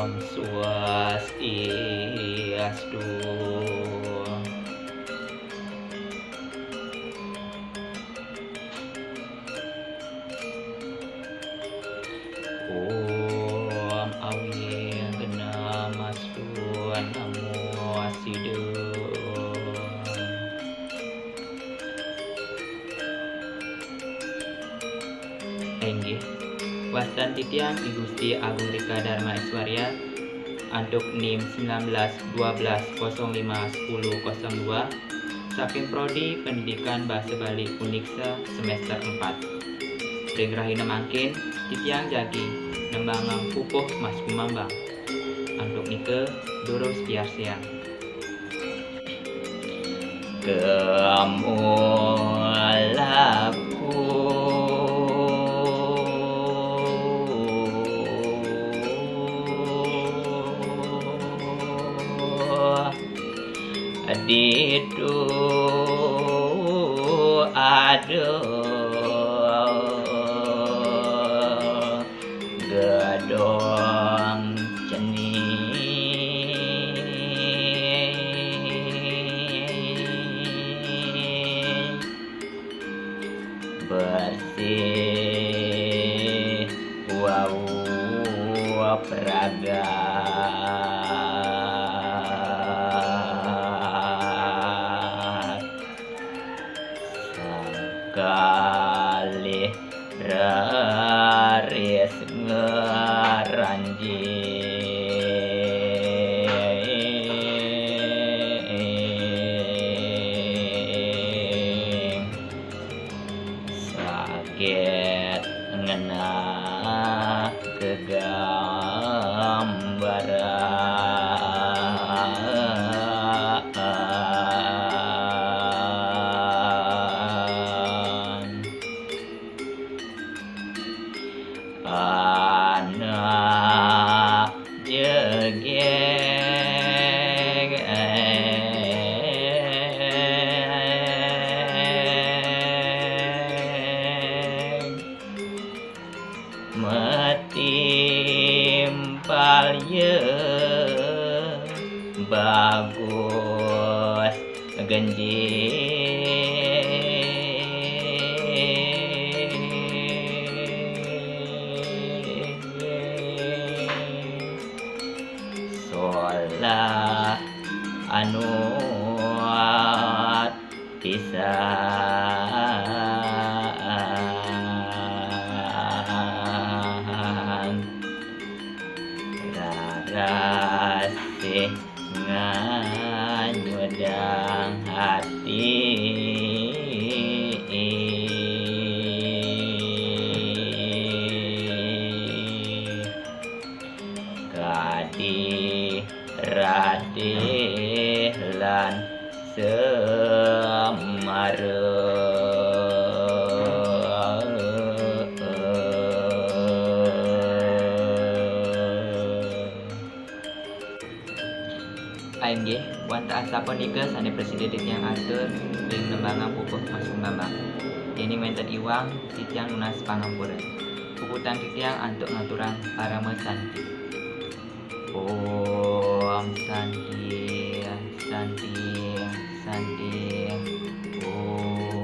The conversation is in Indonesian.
Om Swastiastu. Om Awing Genamastu Namo Asidu. Enggih, wastan titiang Ki Gusti Agung Rika Dharma Iswarya Antuk NIM 1912051002 saking Prodi Pendidikan Bahasa Bali Unikse semester 4. Pring rahina mangkin titiang jagi nembangang pupuh Mas Kumambang antuk nike durus piarsian. Kemulaku ditu aduh gedong ceni bersih wau peraga kali raris ngeranji sakit ngena kegambaran anak jegeng metimpal ye bagus genji solah anuat pisan rarasih nganyudang hati kadi radih lan AMG wanta asa punika sane presiden yang atur ring nembangang pupuh Mas Kumambang ini menten iwang titiang lunas pangampura puputan titiang antuk ngaturang para mesanti. Om Santi Santi Santi Om